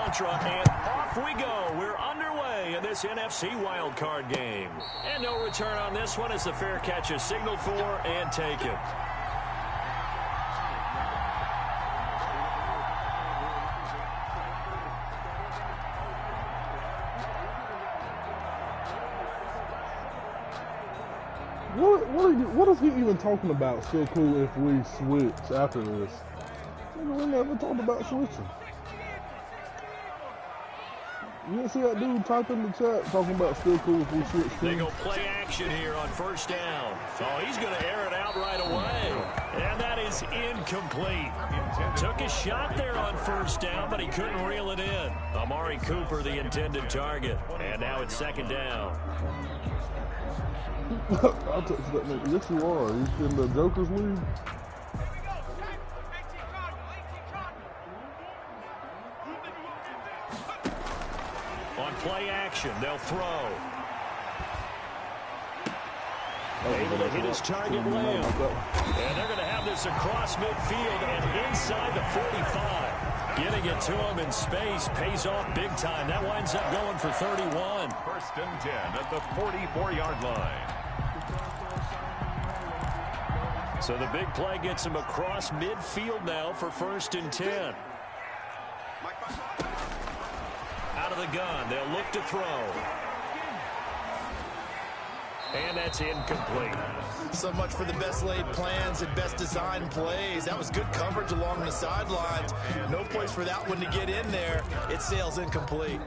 mantra, and off we go. We're underway in this NFC wildcard game. And no return on this one as the fair catch is signaled for and taken. What is he even talking about? So cool if we switch after this. We never talked about switching. You didn't see that dude type in the chat talking about still cool if we switch teams? They go play action here on first down. Oh, he's going to air it out right away. And that is incomplete. Took a shot there on first down, but he couldn't reel it in. Amari Cooper, the intended target. And now it's second down. I'll touch that nigga. Yes, you are. He's in the Joker's League. On play action, they'll throw. Able to hit his target well. And they're going to have this across midfield and inside the 45. Getting it to him in space pays off big time. That winds up going for 31. First and 10 at the 44-yard line. So the big play gets him across midfield now for first and 10. Out of the gun, they'll look to throw. And that's incomplete. So much for the best laid plans and best designed plays. That was good coverage along the sidelines. No place for that one to get in there. It sails incomplete.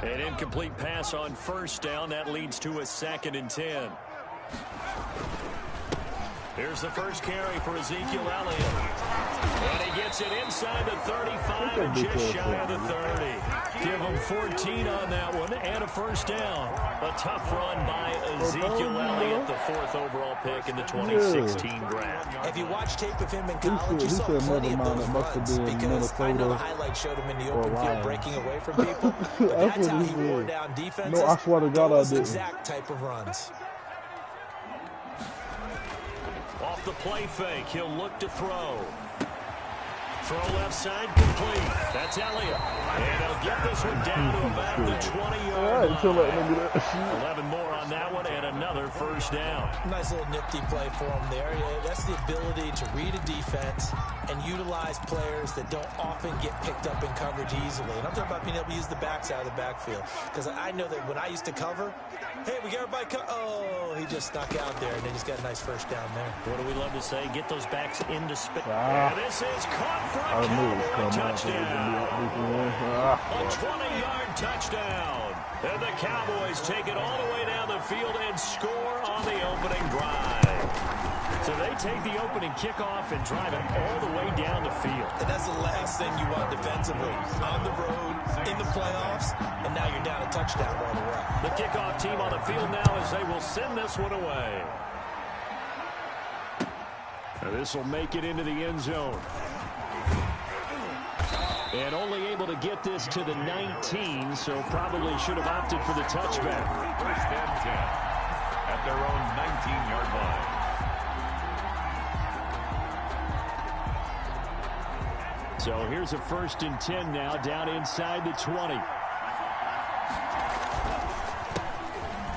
An incomplete pass on first down. That leads to a second and 10. Here's the first carry for Ezekiel Elliott. And he gets it inside the 35 and just shy of the 30. Give him 14 on that one and a first down. A tough run by Ezekiel Elliott, the 4th overall pick in the 2016 draft. If you watch tape of him in college, you saw plenty of those runs because I know the highlight showed him in the open field breaking away from people. But that's how he wore down defenses. No, I swear to God, those exact type of runs. Off the play fake, he'll look to throw. Throw left side, complete. That's Elliott. And he'll get this one down to about the 20-yard line. 11 more on that one and another first down. Nice little nifty play for him there. Yeah, that's the ability to read a defense and utilize players that don't often get picked up in coverage easily. And I'm talking about being able to use the backside of the backfield. Because I know that when I used to cover, hey, we got everybody oh, he just snuck out there, and they just got a nice first down there. What do we love to say? Get those backs into space. And this is caught for a Cowboy touchdown. A 20-yard touchdown. And the Cowboys take it all the way down the field and score on the opening drive. So they take the opening kickoff and drive it all the way down the field. And that's the last thing you want defensively. On the road, in the playoffs, and now you're down a touchdown right away. The kickoff team on the field now as they will send this one away. And this will make it into the end zone. And only able to get this to the 19, so probably should have opted for the touchback. First and 10 at their own 19-yard line. So here's a first and 10 now, down inside the 20.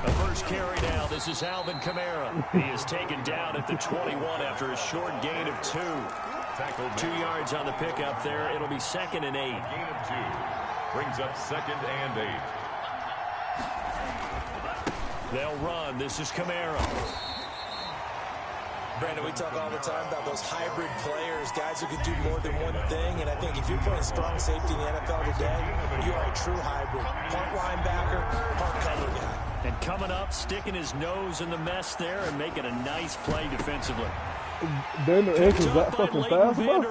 The first carry now. This is Alvin Kamara. He is taken down at the 21 after a short gain of 2. 2 yards on the pickup there. It'll be second and 8. Gain of 2 brings up second and 8. They'll run. This is Kamara. Brandon, we talk all the time about those hybrid players, guys who can do more than one thing. And I think if you're playing strong safety in the NFL today, you are a true hybrid. Part linebacker, part cover guy. And coming up, sticking his nose in the mess there and making a nice play defensively. Vander Esch is that fucking fast, bro?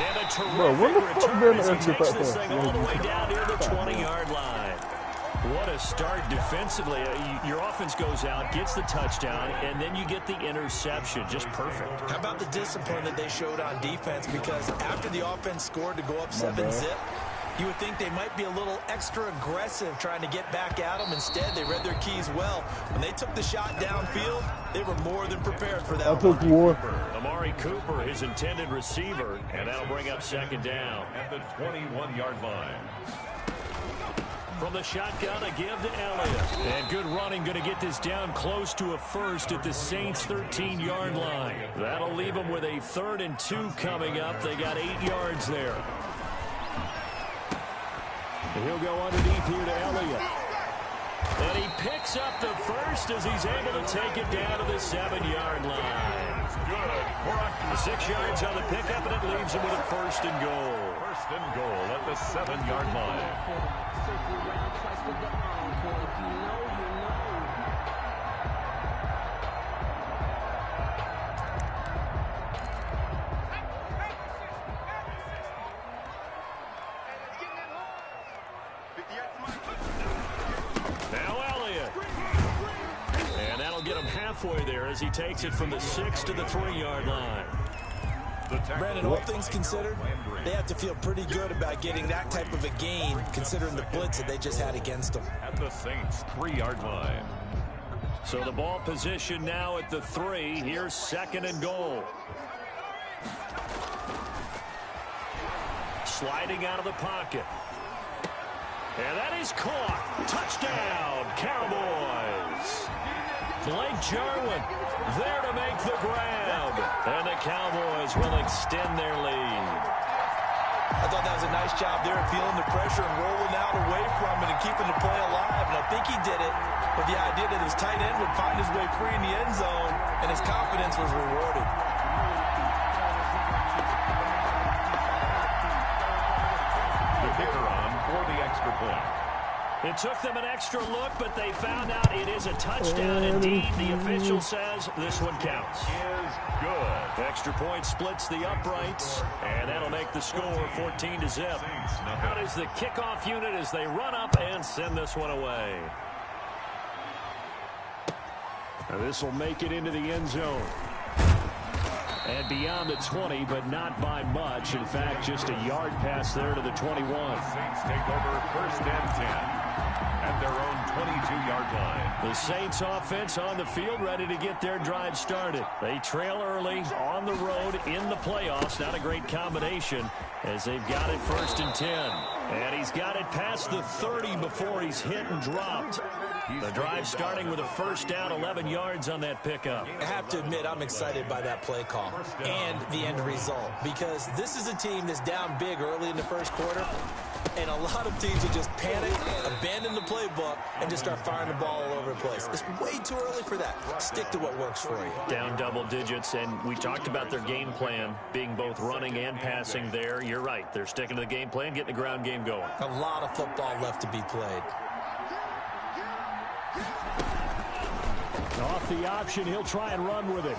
And a terrific return as he takes this thing all the way down near the 20-yard line. What a start defensively. Your offense goes out, gets the touchdown, and then you get the interception. Just perfect. How about the discipline that they showed on defense? Because after the offense scored to go up 7-zip, You would think they might be a little extra aggressive trying to get back at them. Instead, they read their keys well. When they took the shot downfield, they were more than prepared for that. Amari Cooper, his intended receiver, and that'll bring up second down. At the 21-yard line. From the shotgun, a give to Elliott. And good running, going to get this down close to a first at the Saints' 13-yard line. That'll leave them with a 3rd and 2 coming up. They got 8 yards there. And he'll go underneath here to Elliott. And he picks up the first as he's able to take it down to the 7-yard line. Good. 6 yards on the pickup, and it leaves him with a 1st and goal. 1st and goal at the 7-yard line. Now Elliott. And that'll get him halfway there as he takes it from the 6 to the 3-yard line. Brandon, all things considered, they have to feel pretty good about getting that type of a gain, considering the blitz that they just had against them. At the Saints' 3-yard line. So the ball position now at the 3. Here's 2nd and goal. Sliding out of the pocket. And that is caught. Touchdown, Cowboys. Blake Jarwin there to make the grab. And the Cowboys will extend their lead. I thought that was a nice job there, feeling the pressure and rolling out away from it and keeping the play alive. And I think he did it with the idea that his tight end would find his way free in the end zone, and his confidence was rewarded. The kicker on for the extra point. It took them an extra look, but they found out it is a touchdown indeed. The official says this one counts. Is good. Extra point splits the uprights, and that'll make the score 14-0. Out is the kickoff unit as they run up and send this one away. Now this will make it into the end zone. And beyond the 20, but not by much. In fact, just a yard pass there to the 21. Saints take over 1st and 10 at their own 22-yard line. The Saints offense on the field, ready to get their drive started. They trail early on the road in the playoffs. Not a great combination as they've got it 1st and 10. And he's got it past the 30 before he's hit and dropped. The drive starting with a 1st down, 11 yards on that pickup. I have to admit, I'm excited by that play call and the end result, because this is a team that's down big early in the 1st quarter, and a lot of teams will just panic, abandon the playbook, and just start firing the ball all over the place. It's way too early for that. Stick to what works for you. Down double digits, and we talked about their game plan being both running and passing there. You're right. They're sticking to the game plan, getting the ground game going. A lot of football left to be played. Off the option, he'll try and run with it.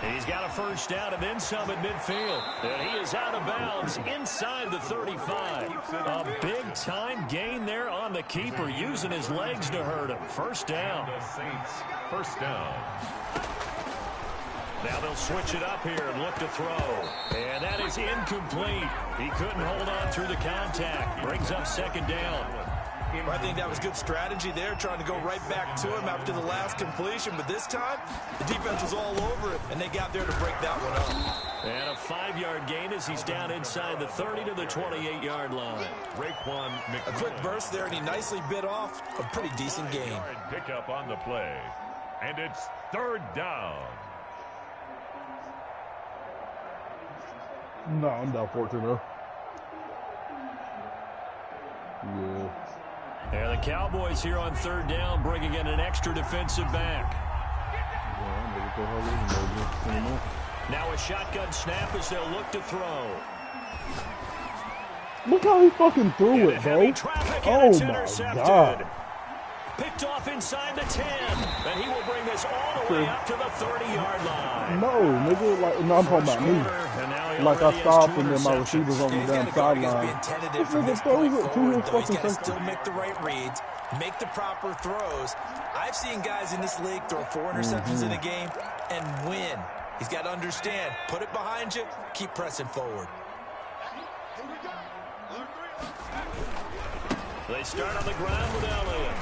And he's got a 1st down and then some at midfield. And he is out of bounds inside the 35. A big-time gain there on the keeper, using his legs to hurt him. 1st down. The Saints, 1st down. Now they'll switch it up here and look to throw. And that is incomplete. He couldn't hold on through the contact. Brings up 2nd down. I think that was good strategy there, trying to go right back to him after the last completion. But this time, the defense was all over it, and they got there to break that one up. And a 5-yard gain as he's down inside the 30 to the 28-yard line. A quick burst there, and he nicely bit off a pretty decent gain. Pick up on the play, and it's 3rd down. No, I'm down 14-0. Yeah. And the Cowboys here on 3rd down, bringing in an extra defensive back. Now a shotgun snap as they'll look to throw. Look how he fucking threw it, bro. Oh my God. Picked off inside the 10, and he will bring this all the way up to the 30-yard line. No, nigga, like, no, I'm talking about me. Like, I stopped and then my receivers on the damn sideline. This nigga throws it to his fucking seconds. Still make the right reads, make the proper throws. I've seen guys in this league throw 4 interceptions in a game and win. He's got to understand, put it behind you, keep pressing forward. They start on the ground with Elliott.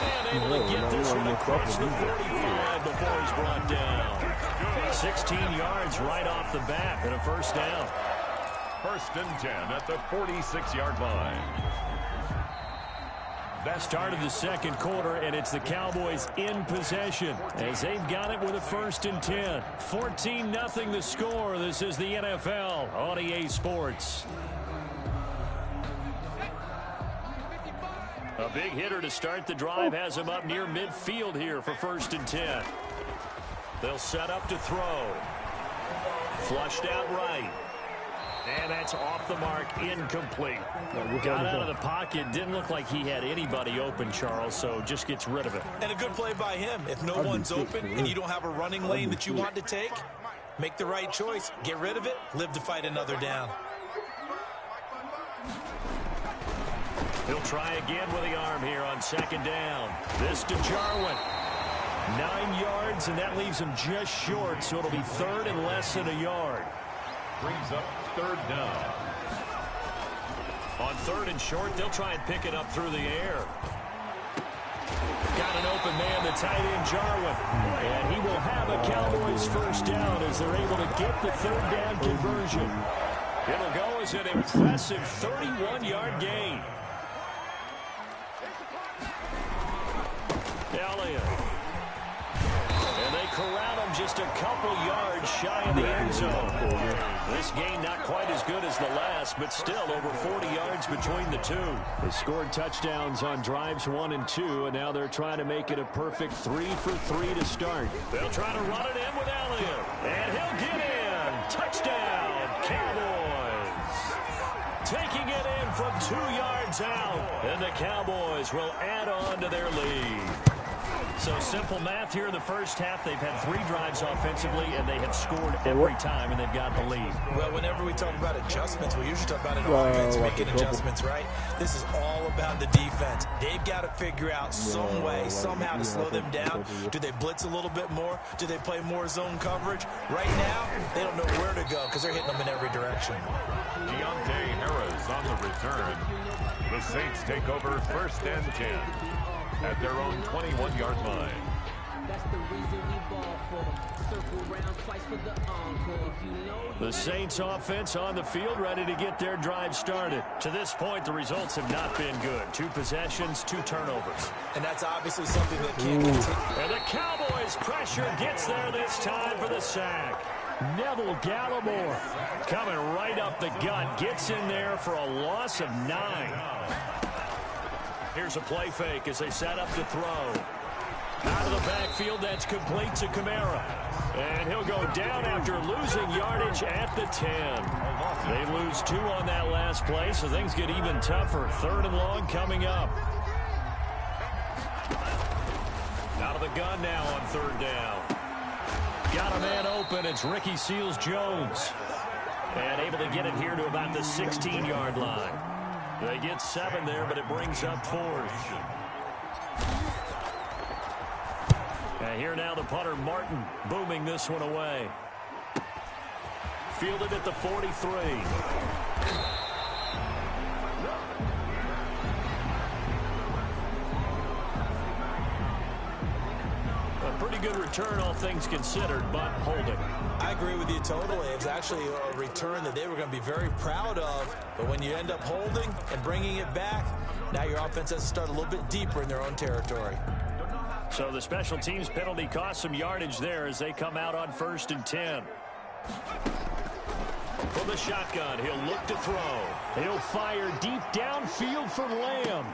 And able to get this one across the 45 before he's brought down. 16 yards right off the bat and a first down. 1st and 10 at the 46-yard line. That started the second quarter, and it's the Cowboys in possession as they've got it with a 1st and 10. 14-0 the score. This is the NFL on EA Sports. A big hitter to start the drive has him up near midfield here for 1st and 10. They'll set up to throw. Flushed out right. And that's off the mark, incomplete. Got out of the pocket, didn't look like he had anybody open, Charles, so just gets rid of it. And a good play by him. If no one's open and you don't have a running lane that you want to take, make the right choice. Get rid of it, live to fight another down. He'll try again with the arm here on 2nd down. This to Jarwin. 9 yards, and that leaves him just short, so it'll be 3rd and less than a yard. Brings up 3rd down. On 3rd and short, they'll try and pick it up through the air. Got an open man, the tight end Jarwin. And he will have a Cowboys 1st down as they're able to get the 3rd down conversion. It'll go as an impressive 31-yard gain. Elliott. And they corral him just a couple yards shy of the end zone. This game not quite as good as the last, but still over 40 yards between the two. They scored touchdowns on drives 1 and 2, and now they're trying to make it a perfect 3 for 3 to start. They'll try to run it in with Elliott. And he'll get in. Touchdown, Cowboys. Taking it in from 2 yards out. And the Cowboys will add on to their lead. So simple math here in the first half. They've had 3 drives offensively, and they have scored every time, and they've got the lead. Well, whenever we talk about adjustments, we usually talk about an offense making adjustments, right? This is all about the defense. They've got to figure out some way, somehow to slow them down. Do they blitz a little bit more? Do they play more zone coverage? Right now, they don't know where to go because they're hitting them in every direction. Deontay Harris on the return. The Saints take over 1st and 10 at their own 21-yard line. The Saints offense on the field, ready to get their drive started. To this point, the results have not been good. 2 possessions, 2 turnovers. And that's obviously something that can't continue. And the Cowboys' pressure gets there this time for the sack. Neville Gallimore coming right up the gut, gets in there for a loss of 9. Here's a play fake as they set up to throw. Out of the backfield, that's complete to Kamara. And he'll go down after losing yardage at the 10. They lose 2 on that last play, so things get even tougher. 3rd and long coming up. Out of the gun now on 3rd down. Got a man open. It's Ricky Seals-Jones. And able to get it here to about the 16-yard line. They get 7 there, but it brings up 4th. And here now the punter, Martin, booming this one away. Fielded at the 43. A pretty good return, all things considered, but holding. I agree with you totally. It's actually a return that they were going to be very proud of. But when you end up holding and bringing it back, now your offense has to start a little bit deeper in their own territory. So the special teams penalty cost some yardage there as they come out on 1st and 10. From the shotgun, he'll look to throw. He'll fire deep downfield for Lamb.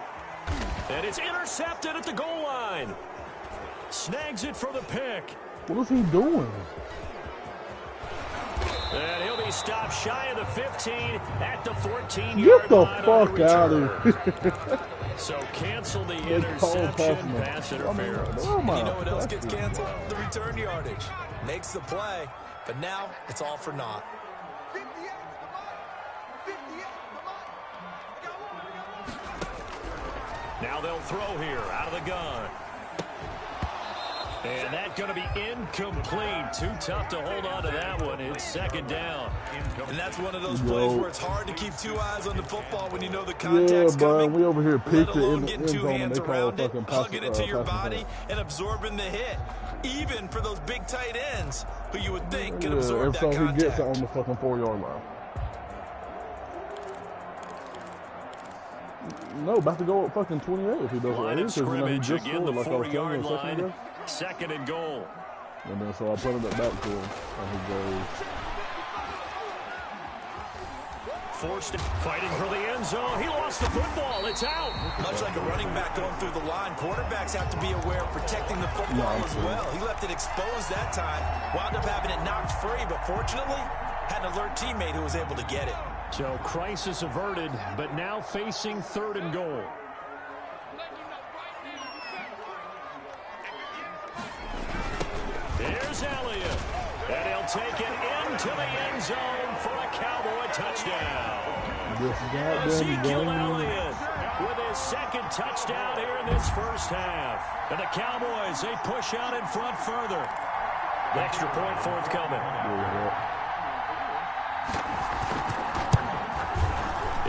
And it's intercepted at the goal line. Snags it for the pick. What is he doing? And he'll be stopped shy of the 15 at the 14-yard line. Get the fuck out of here. So cancel the interception, pass interference. You know what else gets canceled? The return yardage. Makes the play, but now it's all for naught. Now they'll throw here out of the gun. And that's going to be incomplete. Too tough to hold on to that one. It's second down. And that's one of those plays where it's hard to keep two eyes on the football when you know the contact's coming. We over here picked it in getting two hands around it, hugging it to your body, and absorbing the hit. Even for those big tight ends who you would think could absorb that contact. And so he gets it on the fucking 4-yard line. No, about to go up fucking 28 if he does it. Line of scrimmage again, the 4-yard line. Second and goal. And then so I put it back to him, and he goes. Forced fighting for the end zone. He lost the football. It's out. Much like a running back going through the line, quarterbacks have to be aware of protecting the football as well. He left it exposed that time, wound up having it knocked free, but fortunately had an alert teammate who was able to get it. So crisis averted, but now facing third and goal. Here's Elliott, and he'll take it into the end zone for a Cowboy touchdown. Ezekiel Elliott with his second touchdown here in this first half. And the Cowboys, they push out in front further. The extra point forthcoming.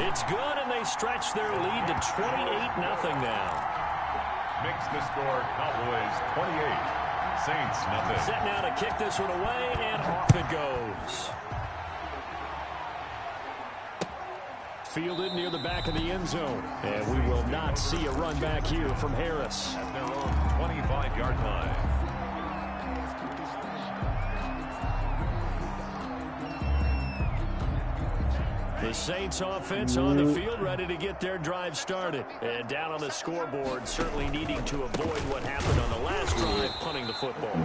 It's good, and they stretch their lead to 28-0 now. Makes the score Cowboys 28. Saints nothing. Set now to kick this one away, and off it goes. Fielded near the back of the end zone. And we will not see a run back here from Harris. At their own 25-yard line. The Saints offense on the field, ready to get their drive started. And down on the scoreboard, certainly needing to avoid what happened on the last drive, punting the football.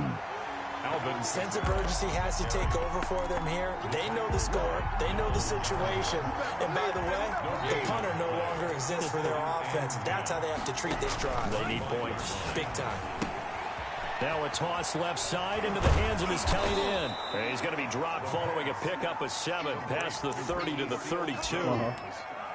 Alvin, sense of urgency has to take over for them here. They know the score. They know the situation. And by the way, the punter no longer exists for their offense. That's how they have to treat this drive. They need points. Big time. Now a toss left side into the hands of his tight end. And he's going to be dropped following a pickup of 7 past the 30 to the 32.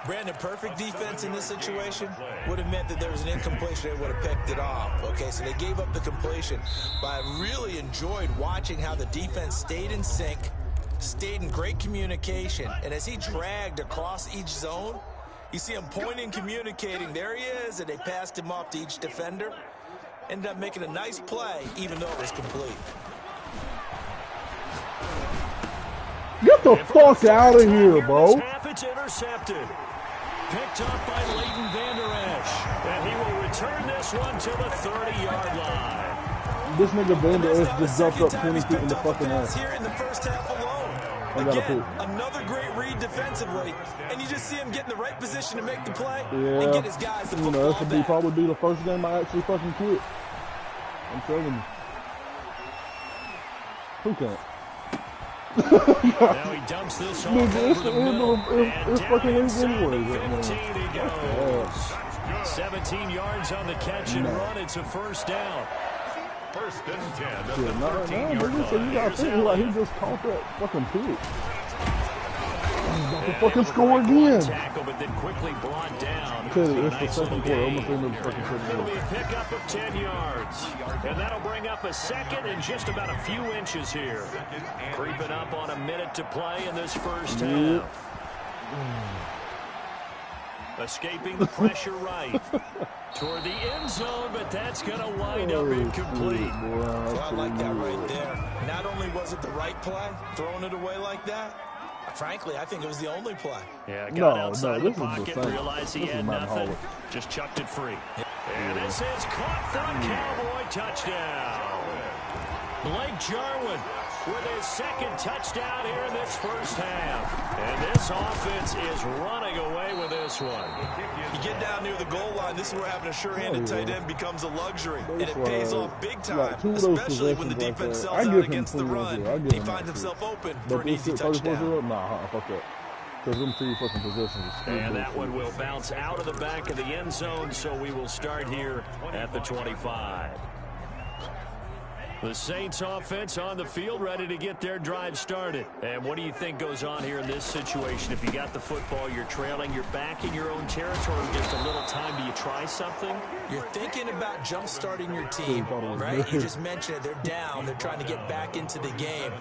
Brandon, perfect defense in this situation would have meant that there was an incompletion. They would have picked it off. Okay, so they gave up the completion. But I really enjoyed watching how the defense stayed in sync, stayed in great communication. And as he dragged across each zone, you see him pointing, communicating. There he is, and they passed him off to each defender. Ended up making a nice play, even though it was complete. Get the fuck out of here, bro. It's intercepted. Picked up by Leighton Vander Esch. And he will return this one to the 30-yard line. This nigga Vander Esch just jumped up 20 feet in the fucking air. Here in the first half alone. Again, another great read defensively. And you just see him get in the right position to make the play and get his guys the football this would probably be the first game I actually fucking quit. I'm telling you. Who can't? Now he dumps this off over the middle. It's fucking anyway. 15 he goes. 17 yards on the catch and run. It's a first down. First and 10 at the 13-yard line. You gotta think like he just caught that fucking pick. He's about to fucking score again. Tackle, but then quickly brought down. It's the second quarter. Almost into the fucking second It'll quarter. be a pickup of 10 yards. And that'll bring up a second and just about a few inches here. Creeping up on a minute to play in this first half. Escaping the pressure right. Toward the end zone, but that's going to wind up incomplete. So I like that right there. Not only was it the right play, throwing it away like that, frankly, I think it was the only play. Yeah, got outside of the pocket, realized he had nothing, just chucked it free. And this is caught for a Cowboy touchdown. Blake Jarwin with his second touchdown here in this first half. And this offense is running away with this one. You get down near the goal line, this is where having a sure-handed tight end becomes a luxury. And it pays off big time, especially when the defense sells out against the run. He finds himself open for an easy touchdown. Nah, fuck that. Because them 2 fucking possessions. And that one will bounce out of the back of the end zone, so we will start here at the 25. The Saints offense on the field, ready to get their drive started. And what do you think goes on here in this situation? If you got the football, you're trailing, you're back in your own territory, just a little time. Do you try something? You're thinking about jump-starting your team, right? You just mentioned it. They're down. They're trying to get back into the game.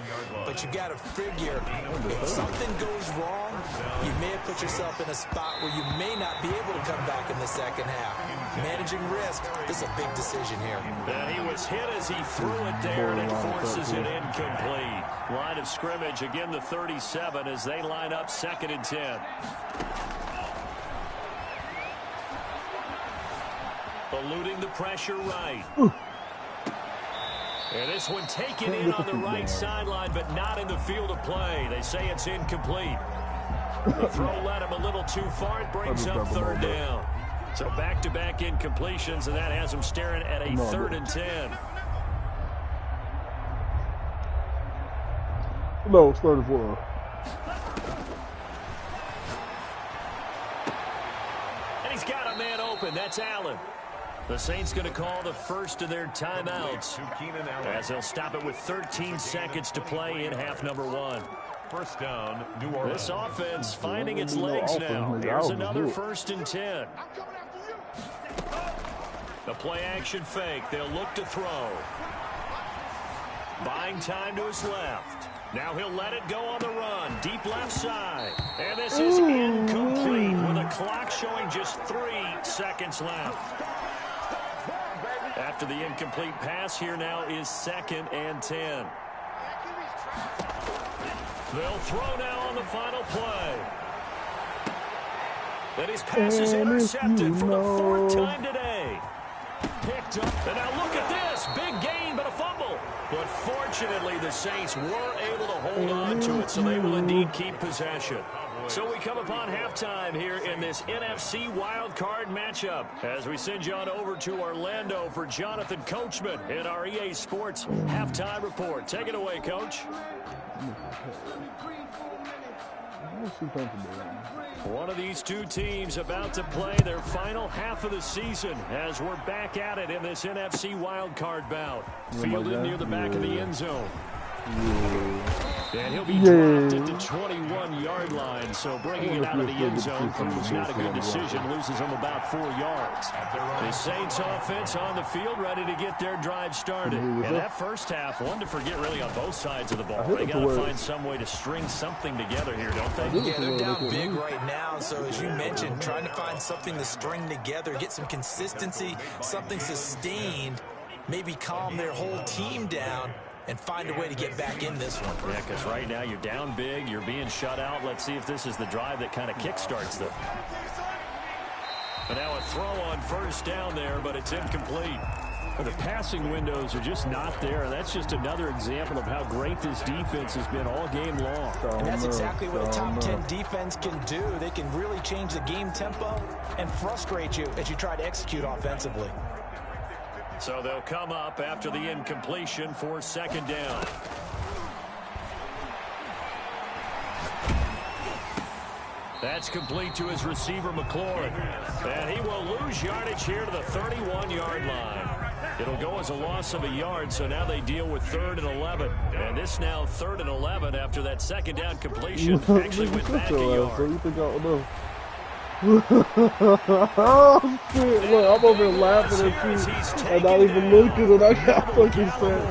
But you got to figure, if something goes wrong, you may have put yourself in a spot where you may not be able to come back in the second half. Managing risk, this is a big decision here. And he was hit as he threw it there, and it forces it incomplete. Line of scrimmage, again the 37 as they line up 2nd and 10. Eluding the pressure right. And this one taken in on the right sideline, but not in the field of play. They say it's incomplete. The throw led him a little too far. It brings up 3rd down. So back-to-back incompletions, and that has him staring at a 3rd and 10. No, it's 34. And he's got a man open. That's Allen. The Saints going to call the first of their timeouts, as they'll stop it with 13 seconds to play in half number 1. First down, New Orleans. This offense finding its legs now. Here's another 1st and 10. The play-action fake. They'll look to throw. Buying time to his left. Now he'll let it go on the run. Deep left side. And this is incomplete with a clock showing just 3 seconds left. After the incomplete pass, here now is 2nd and 10. They'll throw now on the final play. And his pass is intercepted for the 4th time today. Picked up. And now look at this. Big gain, but a fumble. But fortunately, the Saints were able to hold on to it, so they will indeed keep possession. So we come upon halftime here in this NFC wildcard matchup as we send you on over to Orlando for Jonathan Coachman in our EA Sports halftime report. Take it away, Coach. One of these two teams about to play their final half of the season as we're back at it in this NFC wildcard bout. Fielded near the back of the end zone. And he'll be dropped at the 21-yard line, so bringing it out of the end zone proves not a good decision, loses him about 4 yards. The Saints offense on the field ready to get their drive started. And that first half, one to forget really on both sides of the ball. They got to find some way to string something together here, don't they? Yeah, they're down big right now, so as you mentioned, trying to find something to string together, get some consistency, something sustained, maybe calm their whole team down, and find a way to get back in this one. Yeah, because right now you're down big, you're being shut out. Let's see if this is the drive that kind of kickstarts them. And now a throw on 1st down there, but it's incomplete. Well, the passing windows are just not there. That's just another example of how great this defense has been all game long. And that's exactly what a top 10 defense can do. They can really change the game tempo and frustrate you as you try to execute offensively. So they'll come up after the incompletion for 2nd down. That's complete to his receiver, McLaurin. And he will lose yardage here to the 31-yard line. It'll go as a loss of a yard, so now they deal with 3rd and 11. And this now 3rd and 11 after that 2nd down completion. Actually went back a yard. So you think I don't know? Oh, shit. Look, I'm over here laughing at you and not even looking, and I got fucking said.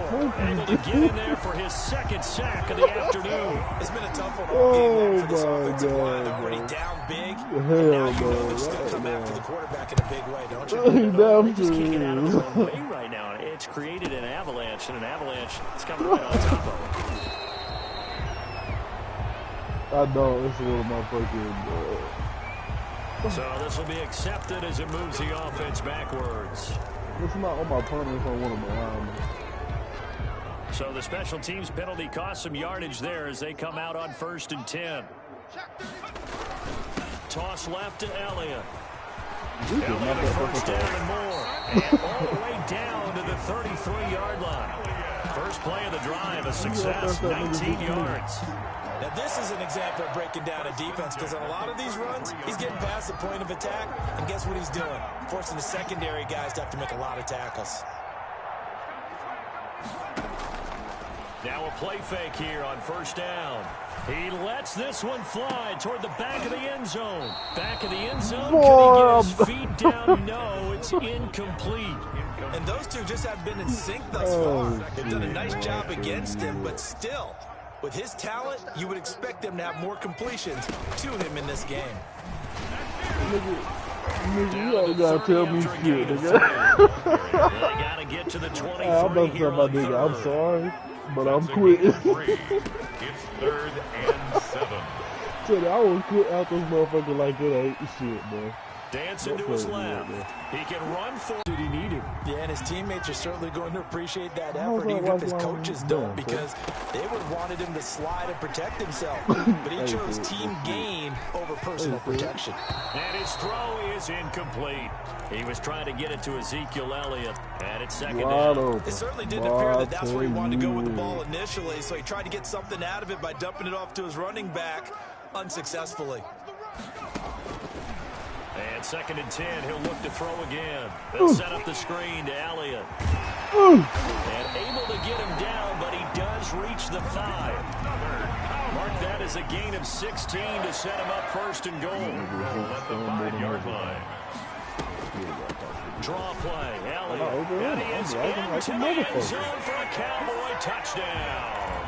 Able to get in there for his 2nd sack of the afternoon. It's been a tough one all game long for this offensive line. They're already down big, and now you know they're just going to come after the quarterback in a big way, don't you? They just can't get out of their own way right now. It's created an avalanche, and an avalanche is coming right on top of it. I know, it's a little motherfucking... So this will be accepted as it moves the offense backwards. It's not on my punter if I want him around me. So the special teams penalty cost some yardage there as they come out on 1st and 10. Toss left to Elliott. Elliott a 1st down and more. And all the way down to the 33-yard line. First play of the drive, a success, 19 yards. Now, this is an example of breaking down a defense because on a lot of these runs, he's getting past the point of attack, and guess what he's doing? Forcing the secondary guys to have to make a lot of tackles. Now a play fake here on first down. He lets this one fly toward the back of the end zone. Back of the end zone. Could he get his feet down? No, it's incomplete. And those two just have been in sync thus far. They've done a nice job against him, but still, with his talent, you would expect them to have more completions to him in this game. Nigga, you all gotta tell me shit, nigga. They gotta get to the 23 I'm not here talking about on nigga. third. I'm sorry, but I'm quitting. It's 3rd and 7. Tell you, I would quit out this motherfucker like it ain't shit, bro. Dancing to his left. He can run for. Did he need it? Yeah, and his teammates are certainly going to appreciate that effort, even if his coaches don't, because they would have wanted him to slide and protect himself. But he chose team gain over personal protection. And his throw is incomplete. He was trying to get it to Ezekiel Elliott, and it's second down. It certainly didn't appear that that's where he wanted to go with the ball initially, so he tried to get something out of it by dumping it off to his running back unsuccessfully. And 2nd and 10, he'll look to throw again. They'll set up the screen to Elliott. And able to get him down, but he does reach the 5. Mark that as a gain of 16 to set him up 1st and goal. At the 5-yard line. Draw play, Elliott. And he is into the end zone for a Cowboy touchdown.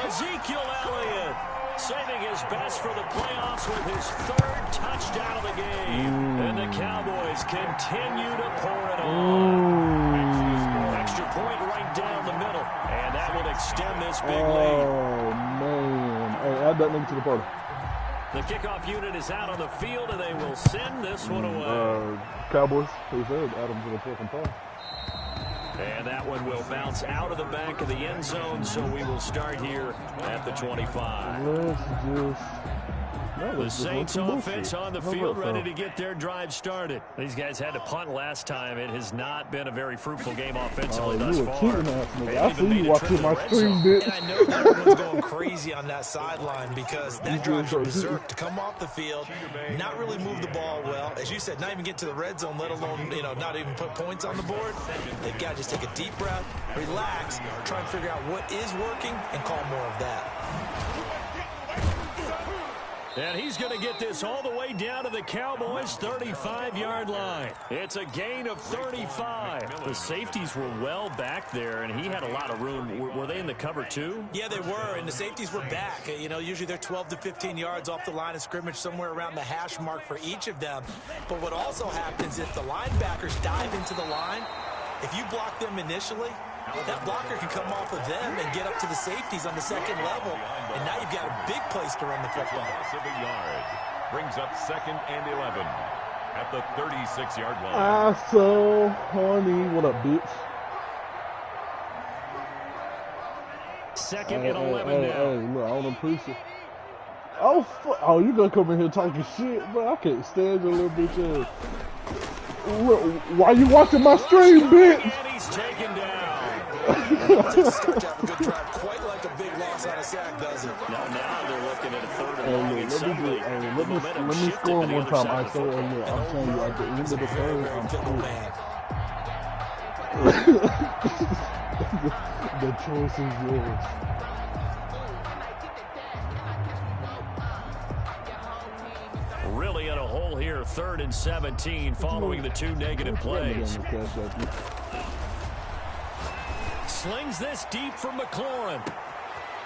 Ezekiel Elliott saving his best for the playoffs with his 3rd touchdown of the game. And the Cowboys continue to pour it on. Extra point right down the middle. And that will extend this big lead. Oh, man. Hey, add that nigga to the party. The kickoff unit is out on the field, and they will send this one away. Cowboys, who said add them to the fucking party. And that one will bounce out of the back of the end zone, so we will start here at the 25. The Saints offense on the field, ready to get their drive started. These guys had to punt last time. It has not been a very fruitful game offensively thus far. I see you watching my stream, bitch. And I know that everyone's going crazy on that sideline because that drives you berserk to come off the field, not really move the ball well. As you said, not even get to the red zone, let alone, not even put points on the board. They've got to just take a deep breath, relax, try and figure out what is working, and call more of that. And he's going to get this all the way down to the Cowboys' 35-yard line. It's a gain of 35. The safeties were well back there, and he had a lot of room. Were they in the cover too? Yeah, they were, and the safeties were back. Usually they're 12 to 15 yards off the line of scrimmage, somewhere around the hash mark for each of them. But what also happens if the linebackers dive into the line, if you block them initially, that blocker can come off of them and get up to the safeties on the second level, and now you've got a big place to run the football. Loss of a yard brings up 2nd and 11 at the 36-yard line. So horny. What up, bitch? 2nd and 11 now. Hey, look, I don't appreciate. Oh, fuck. Oh, you gonna come in here talking shit, bro? I can't stand your little bitch ass. Look, why you watching my stream, bitch? And he's taken down. Doesn't start to have a good drive, quite like a big loss on a sack, does it? Now they're looking at a 3rd and long. And suddenly, the momentum let me shifted score to the one other time. side I of the saw it. football. I'm telling you, at the end of the 3rd, I'm fickle cool. The choice is yours. Really in a hole here, 3rd and 17, following the 2 negative plays. Slings this deep for McLaurin.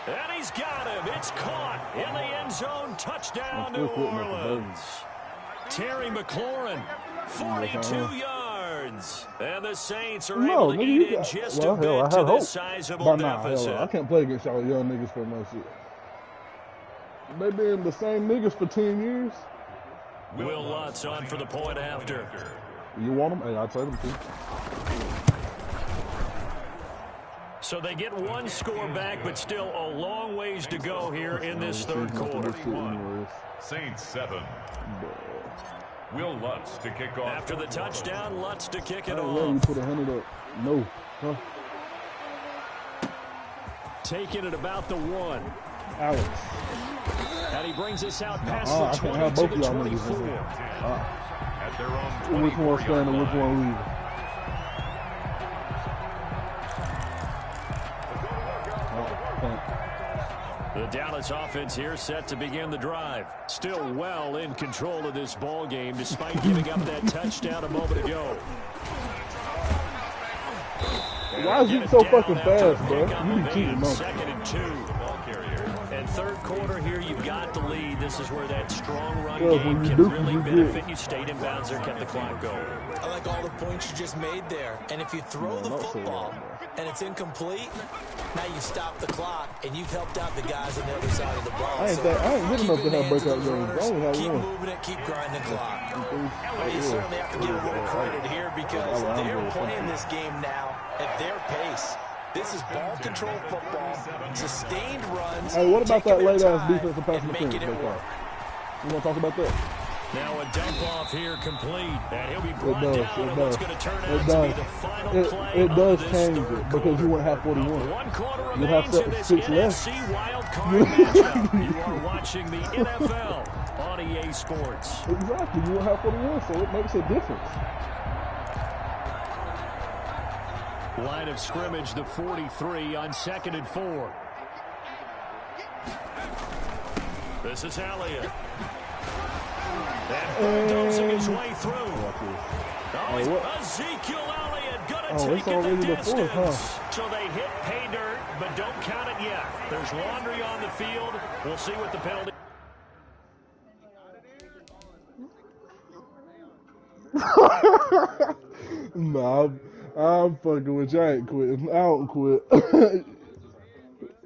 And he's got him. It's caught in the end zone. Touchdown, New Orleans. Terry McLaurin, 42 yards. And the Saints are able to eat in just a bit to this sizable deficit. I can't play against y'all young niggas for no shit. They been the same niggas for 10 years. Will Lutz on for the point after. You want them? Hey, I'll trade them too. So they get one score back, but still a long ways to go here in this 3rd quarter. Saints 7. Will Lutz to kick off. After the touchdown, Lutz to kick it Yeah, you off. put 100 up. No. Huh? Taking it about the 1. Alex. And he brings us out past I the can't 20 have to both the of y'all 24. niggas. At their own Which one standing, which one leaving? Cowboys offense here set to begin the drive. Still well in control of this ball game despite giving up that touchdown a moment ago. Why is he so fucking fast, bro? You be cheating, man. 2nd and 2. Ball carrier. And third quarter here, you've got the lead. This is where that strong run game can really benefit you. Stayed in bounds there, kept the clock going. I like all the points you just made there. And if you throw the football and it's incomplete, now you stop the clock and you've helped out the guys on the other side of the ball. I ain't good enough to have breakout games. I only have keep one. moving it, keep grinding the clock. Well, you certainly have to give a little credit here because they're playing this game now at their pace. This is ball control football, sustained runs. Hey, what about that late-ass defensive pass interference? You want to talk about that? Now a dump off here complete, and he'll be brought down on what's going to turn out to be the final play. It does change it because you wouldn't have 41. One quarter You have remains in this 6 left. NFC wild card matchup. You are watching the NFL on EA Sports. Exactly, you will have 41, so it makes a difference. Line of scrimmage, the 43 on 2nd and 4. This is Elliott. And bulldozing his way through. Ezekiel Elliott gonna take it the distance. So they hit pay dirt, but don't count it yet. There's laundry on the field. We'll see what the penalty. Nah, I'm fucking with you. I ain't quitting. I don't quit.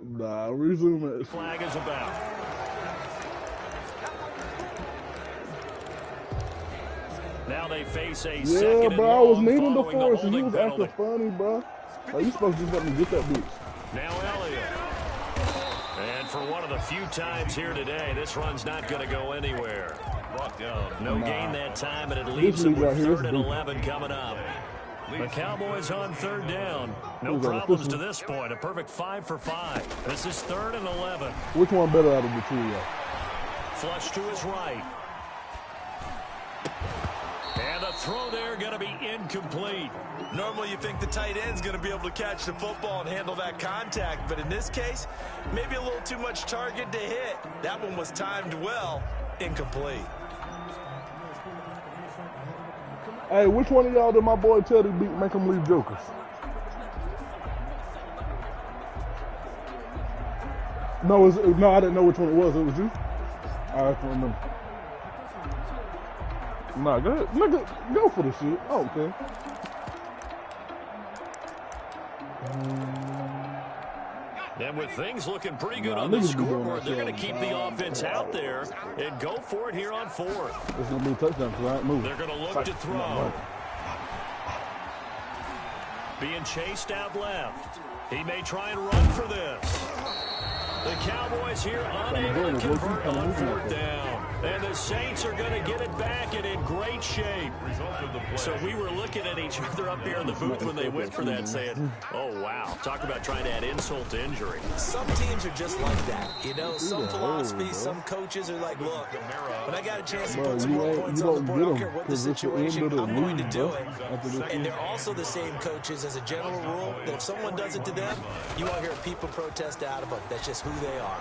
Nah, resume it. Flag is about. Now they face a second and bro, I was needing the following force, and he holding was penalty. acting funny, bro. Like, you supposed to just let me get that bitch. Now Elliott. And for one of the few times here today, this run's not going to go anywhere. Brought down. No gain that time, and it leaves them with 3rd and 11 coming up. The Cowboys on 3rd down. No problems to this point. A perfect 5 for 5. This is 3rd and 11. Which one better out of the two, y'all? Flush to his right. And the throw there going to be incomplete. Normally you think the tight end's going to be able to catch the football and handle that contact, but in this case, maybe a little too much target to hit. That one was timed well, incomplete. Hey, which one of y'all did my boy Teddy beat make him leave jokers? No, I didn't know which one it was. It was you? I can't remember. Nah, go ahead. Nigga, go for the shit. I don't care. And with things looking pretty good on the scoreboard, they're going to keep the offense out there and go for it here on 4th. It's going to be a touchdown because I ain't moving. They're going to look to throw. Being chased out left. He may try and run for this. The Cowboys here unable to convert on 4th down. And the Saints are going to get it back and in great shape. So we were looking at each other up here in the booth when they went for that saying, oh, wow. Talk about trying to add insult to injury. Some teams are just like that. You know, some philosophies, some coaches are like, look, when I got a chance to put some more points on the board, I don't care what the situation, I'm going to do it. And they're also the same coaches as a general rule that if someone does it to them, you won't hear people protest out of them. That's just who they are.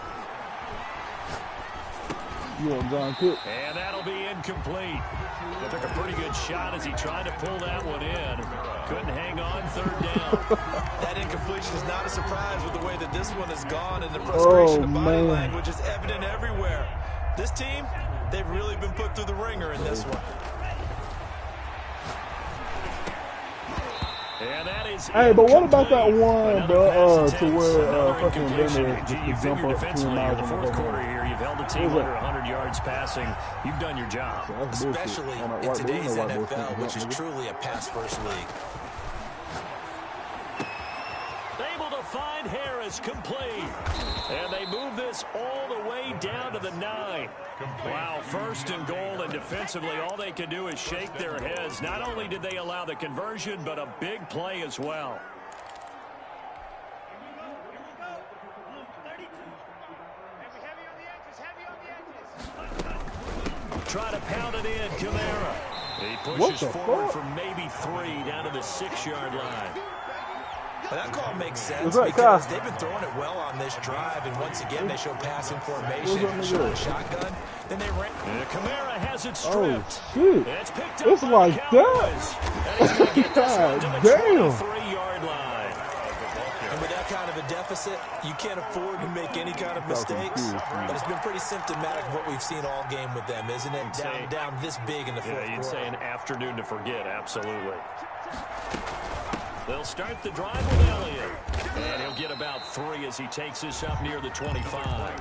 You want John Cook? And that'll be incomplete. Took a pretty good shot as he tried to pull that one in. Couldn't hang on 3rd down. That incompletion is not a surprise with the way that this one has gone, and the frustration of body language is evident everywhere. This team, they've really been put through the ringer in this one. And that is hey, but what about that one, bro, to where fucking Bennett just jump up 2 miles in the 4th quarter here? You've held the team under 100 yards passing. You've done your job. Especially in today's NFL, which is truly a pass-first league. Able to find Harris complete. And they move this all the way down to the 9. Wow, 1st and goal, and defensively all they can do is shake their heads. Not only did they allow the conversion, but a big play as well. Try to pound it in, Kamara. He pushes forward for maybe 3 down to the 6-yard line. Well, that call makes sense because they've been throwing it well on this drive, and once again they show passing formation, short shotgun. Then they ran. Kamara has it stripped. Oh shit! It's picked up It's by like the Cowboys. And he's going to get this one to the 23-yard line. And with that kind of a deficit, you can't afford to make any kind of mistakes. But it's been pretty symptomatic of what we've seen all game with them, isn't it? Down this big in the fourth quarter. You'd say an afternoon to forget, absolutely. They'll start the drive with Elliott. And he'll get about 3 as he takes this up near the 25.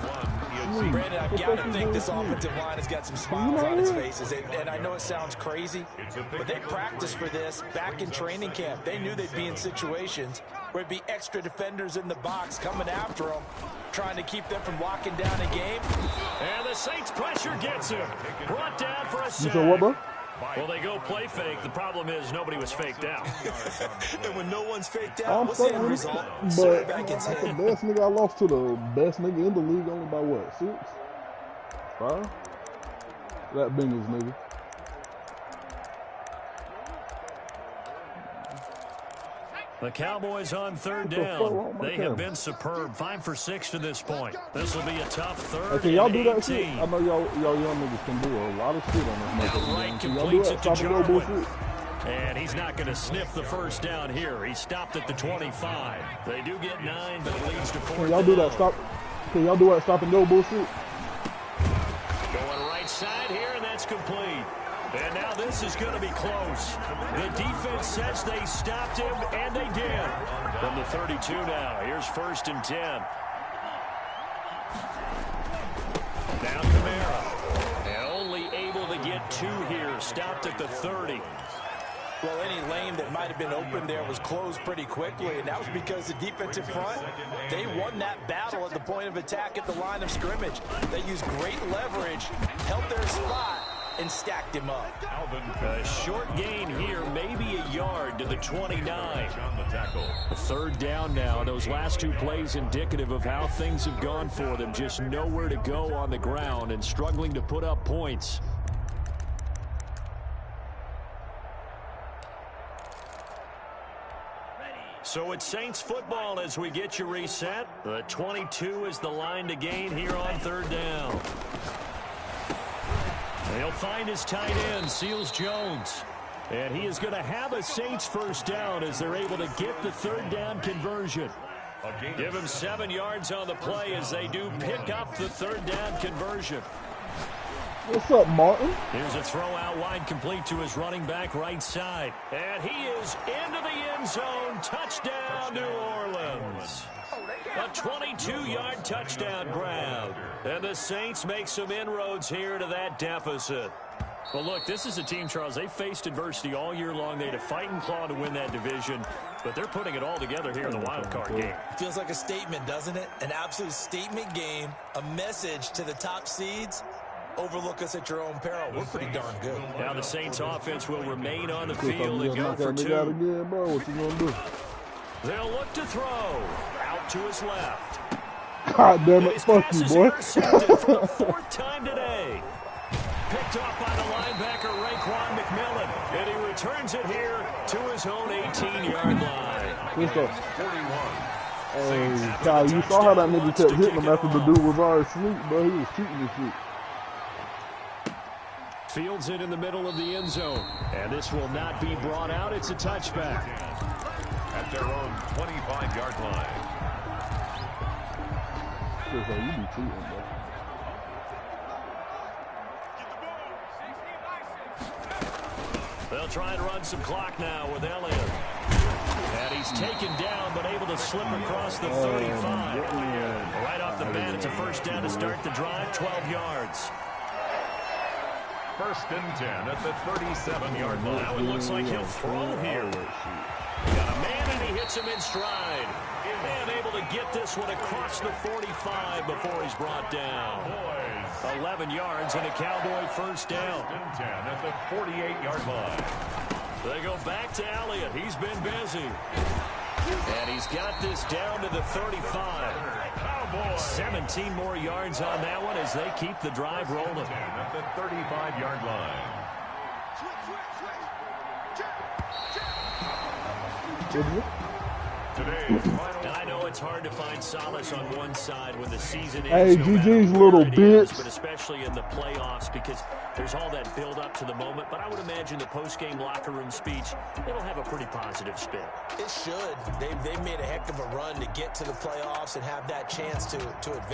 Brandon, I've got to think this offensive line has got some smiles on its faces. And I know it sounds crazy, but they practiced for this back in training camp. They knew they'd be in situations where it'd be extra defenders in the box coming after them, trying to keep them from locking down a game. And the Saints pressure gets him. Brought down for a sack. You said what, bro? Well, they go play fake. The problem is nobody was faked out. And when no one's faked out, what's the end result? But that's the best nigga I lost to the best nigga in the league only by what, 6? 5? That Bengals nigga. The Cowboys on third down. They have been superb. 5 for 6 to this point. This will be a tough third. Can y'all do that 18. shit? I know y'all young niggas can do a lot of shit on this motherfucker. Right Can y'all do completes that? it to Stop and go Jarwin. bullshit. And he's not going to sniff the first down here. He stopped at the 25. They do get 9, but it leads to 4. Can y'all do that? Stop. Can y'all do that? Stop and go bullshit. Going right side here, and that's complete. And now this is going to be close. The defense says they stopped him, and they did. From the 32 now, here's 1st and 10. Now Kamara. And only able to get 2 here. Stopped at the 30. Well, any lane that might have been open there was closed pretty quickly, and that was because the defensive front, they won that battle at the point of attack at the line of scrimmage. They used great leverage, held their spot, and stacked him up. A short gain here, maybe a yard to the 29. Third down now. Those last 2 plays indicative of how things have gone for them. Just nowhere to go on the ground and struggling to put up points. So it's Saints football as we get you reset. The 22 is the line to gain here on third down. They'll find his tight end, Seals Jones. And he is going to have a Saints first down as they're able to get the third down conversion. Give him 7 yards on the play as they do pick up the third down conversion. What's up, Martin? Here's a throw out wide, complete to his running back right side. And he is into the end zone. Touchdown, New Orleans. A 22-yard touchdown grab. And the Saints make some inroads here to that deficit. Well, look, this is a team, Charles. They faced adversity all year long. They had to fight and claw to win that division. But they're putting it all together here in the wild card game. Feels like a statement, doesn't it? An absolute statement game. A message to the top seeds. Overlook us at your own peril. We're pretty darn good. Now the Saints offense will remain on the field and go for 2. Again, bro. What you gonna do? They'll look to throw. Out to his left. God damn it. Fuck you, boy. Intercepted for the 4th time today. Picked off by the linebacker, Raekwon McMillan. And he returns it here to his own 18-yard line. Hey, Kyle, you saw how that nigga kept hitting him after the dude was already asleep, bro. He was cheating this shit. Fields it in the middle of the end zone. And this will not be brought out. It's a touchback. At their own 25-yard line. Chris, you be cheating, bro. They'll try and run some clock now with Elliott. And he's taken down, but able to slip across the 35. Right off the bat, it's a first down to start the drive, 12 yards. 1st and 10 at the 37-yard line. Now it looks like he'll throw here. Got a man, and he hits him in stride. And able to get this one across the 45 before he's brought down. 11 yards and a Cowboy first down. 1st and 10 at the 48-yard line. They go back to Elliott. He's been busy. And he's got this down to the 35. 17 more yards on that one as they keep the drive rolling. At the 35-yard line. Today's final. And I know it's hard to find solace on one side when the season Hey, ends. GG's little bitch. But especially in the playoffs because there's all that build up to the moment. But I would imagine the post-game locker room speech, it'll have a pretty positive spin. It should. They've made a heck of a run to get to the playoffs and have that chance to advance.